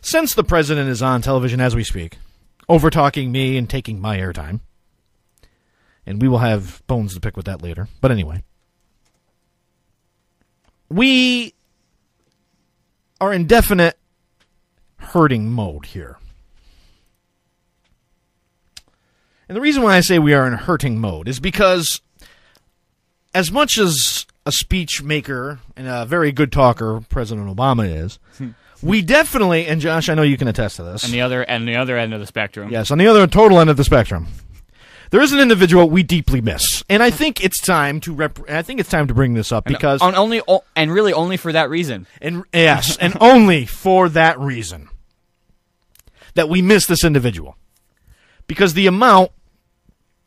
since the president is on television as we speak, over-talking me and taking my airtime, and we will have bones to pick with that later. But anyway, we are in definite hurting mode here. And the reason why I say we are in hurting mode is because as much as a speech maker and a very good talker President Obama is, we definitely, and Josh, I know you can attest to this. On the other end of the spectrum. Yes, on the other total end of the spectrum. There is an individual we deeply miss, and I think it's time to bring this up because and really only for that reason. And yes, and only for that reason that we miss this individual, because the amount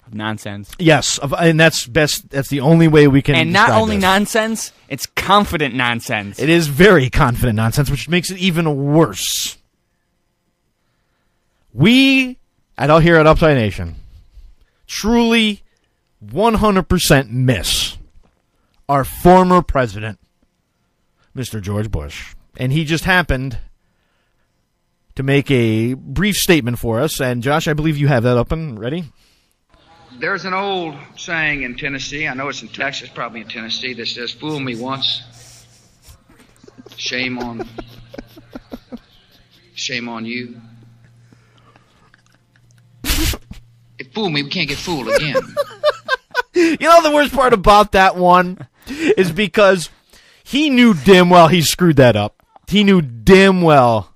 of nonsense. Yes, and that's best. That's the only way we can. And not only this. Nonsense, it's confident nonsense. It is very confident nonsense, which makes it even worse. We here at Uptight Nation truly 100% miss our former president, Mr. George Bush. And he just happened to make a brief statement for us. And, Josh, I believe you have that up and ready. There's an old saying in Tennessee, I know it's in Texas, probably in Tennessee, that says, fool me once, shame on you. If fool me, we can't get fooled again. You know the worst part about that one is because he knew damn well he screwed that up. He knew damn well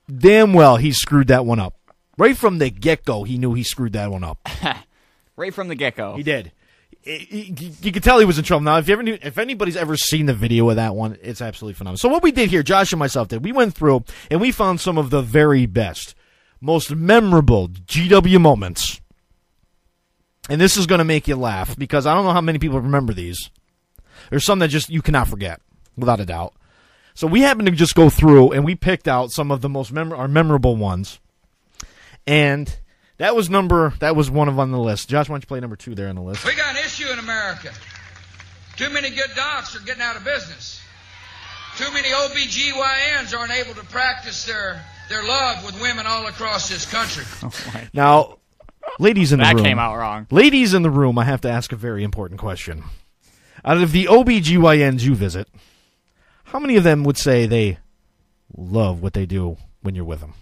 he screwed that one up. Right from the get-go, he knew he screwed that one up. Right from the get-go. He did. You could tell he was in trouble. Now, if anybody's ever seen the video of that one, it's absolutely phenomenal. So what we did here, Josh and myself did, we went through and we found some of the very best, most memorable GW moments. And this is going to make you laugh because I don't know how many people remember these. There's some that just you cannot forget, without a doubt. So we happened to just go through and we picked out some of the most memorable ones. And that was one on the list. Josh, why don't you play number 2 there on the list? We got an issue in America. Too many good docs are getting out of business. Too many OBGYNs aren't able to practice their love with women all across this country. Now, ladies in the room. That came out wrong. Ladies in the room, I have to ask a very important question. Out of the OBGYNs you visit, how many of them would say they love what they do when you're with them?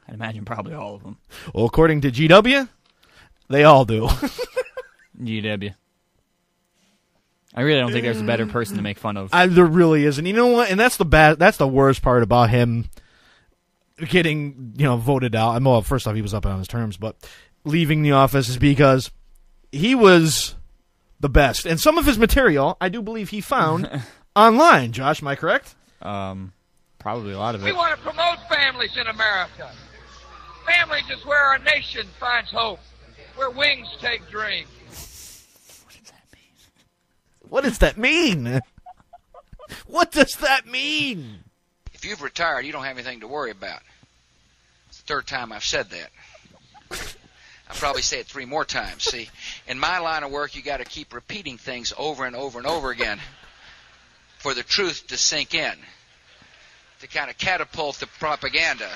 I'd imagine probably all of them. Well, according to GW, they all do. GW. I really don't think there's a better person to make fun of. There really isn't. You know what? And that's the worst part about him getting, voted out. Well, first off, he was up on his terms, but leaving the office is because he was the best. And some of his material, I do believe he found online. Josh, am I correct? Probably a lot of it. We want to promote families in America. Families is where our nation finds hope, where wings take dreams. What does that mean? What does that mean? If you've retired, you don't have anything to worry about. It's the third time I've said that. I'll probably say it 3 more times. See, in my line of work, you got to keep repeating things over and over and over again for the truth to sink in, to kind of catapult the propaganda.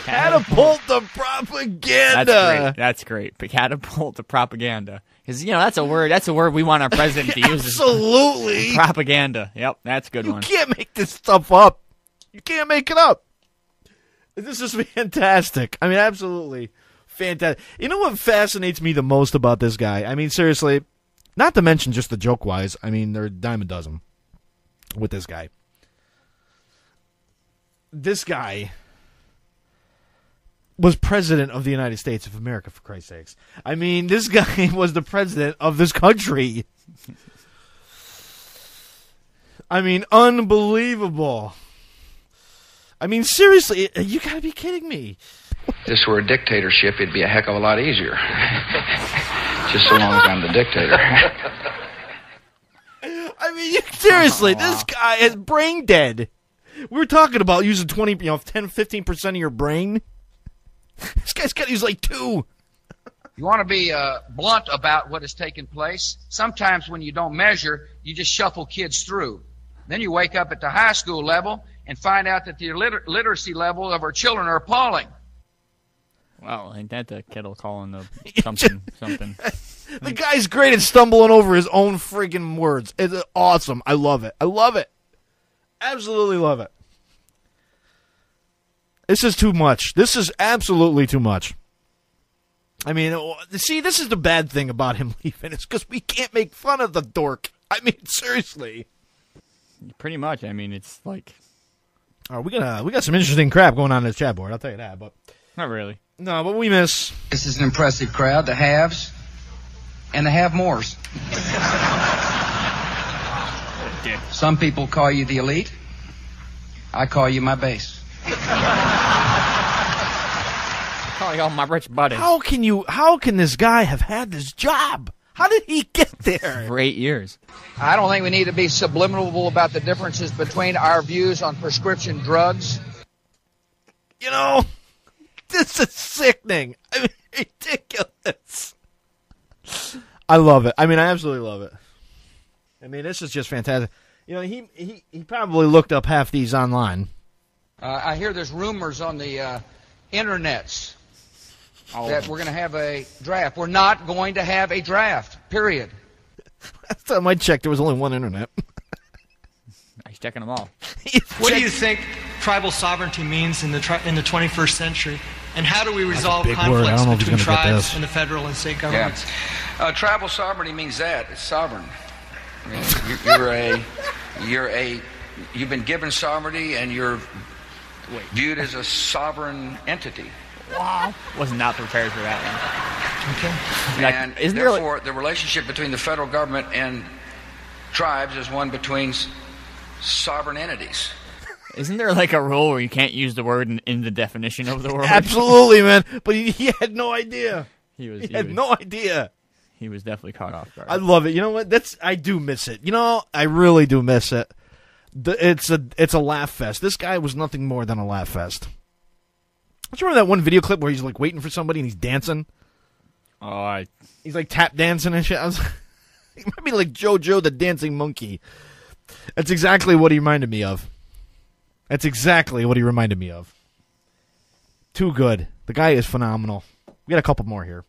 Catapult the propaganda. That's great. But catapult the propaganda. Because, that's a word we want our president to use. Absolutely. Propaganda. Yep, that's a good one. You can't make this stuff up. You can't make it up. This is fantastic. I mean, absolutely fantastic. You know what fascinates me the most about this guy? I mean, seriously, not to mention just the joke-wise. I mean, they're a dime a dozen with this guy. This guy was president of the United States of America, for Christ's sakes. I mean, this guy was the president of this country. I mean, unbelievable. I mean, seriously, you gotta be kidding me. If this were a dictatorship, it'd be a heck of a lot easier. Just so long as I'm the dictator. I mean, seriously, this guy is brain dead. We were talking about using 10, 15% of your brain. This guy's got to use like 2. You want to be blunt about what has taken place? Sometimes when you don't measure, you just shuffle kids through. Then you wake up at the high school level and find out that the literacy level of our children are appalling. Wow, ain't that the kettle calling the something? The guy's great at stumbling over his own friggin' words. It's awesome. I love it. I love it. Absolutely love it. This is too much. This is absolutely too much. I mean, see, this is the bad thing about him leaving. It's because we can't make fun of the dork. I mean, seriously. Pretty much. I mean, it's like... Oh, we got some interesting crap going on in this chat board, I'll tell you that. But not really. No, but we miss. This is an impressive crowd, the haves and the have-mores. Some people call you the elite. I call you my base. Call y'all my rich buddies. How can this guy have had this job? How did he get there? For 8 years. I don't think we need to be subliminal about the differences between our views on prescription drugs. You know, this is sickening. I mean, ridiculous. I love it. I mean, I absolutely love it. I mean, this is just fantastic. You know, he probably looked up half these online. I hear there's rumors on the internets that we're going to have a draft. We're not going to have a draft, period. Last time I checked, there was only one internet. He's checking them all. What do you think tribal sovereignty means in the 21st century? And how do we resolve conflicts between tribes and the federal and state governments? Yeah. Tribal sovereignty means that. It's sovereign. I mean, you've been given sovereignty and you're viewed as a sovereign entity. Wow. Was not prepared for that one. Okay. And therefore, the relationship between the federal government and tribes is one between sovereign entities. Isn't there like a rule where you can't use the word in the definition of the word? Absolutely, man. But he had no idea. He had no idea. He was definitely caught off guard. I love it. You know what? I do miss it. You know, I really do miss it. It's a laugh fest. This guy was nothing more than a laugh fest. Don't you remember that one video clip where he's like waiting for somebody and he's dancing? Oh, he's like tap dancing and shit. He might be like JoJo the Dancing Monkey. That's exactly what he reminded me of. Too good. The guy is phenomenal. We got a couple more here.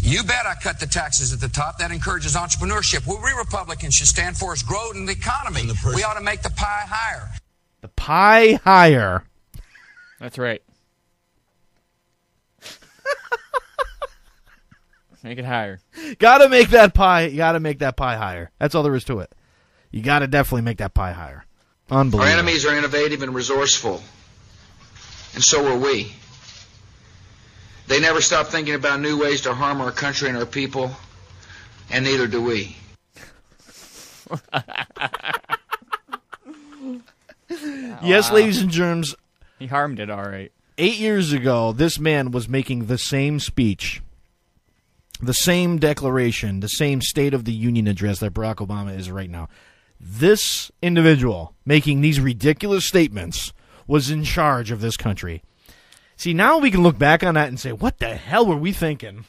You bet I cut the taxes at the top. That encourages entrepreneurship. What we Republicans should stand for is growth in the economy. We ought to make the pie higher. The pie higher. That's right. Make it higher. Gotta make that pie higher. That's all there is to it. You gotta definitely make that pie higher. Unbelievable. Our enemies are innovative and resourceful. And so are we. They never stop thinking about new ways to harm our country and our people, and neither do we. Yes, ladies and germs. He harmed it, all right. 8 years ago, this man was making the same speech, the same declaration, the same State of the Union address that Barack Obama is right now. This individual making these ridiculous statements was in charge of this country. See, now we can look back on that and say, what the hell were we thinking?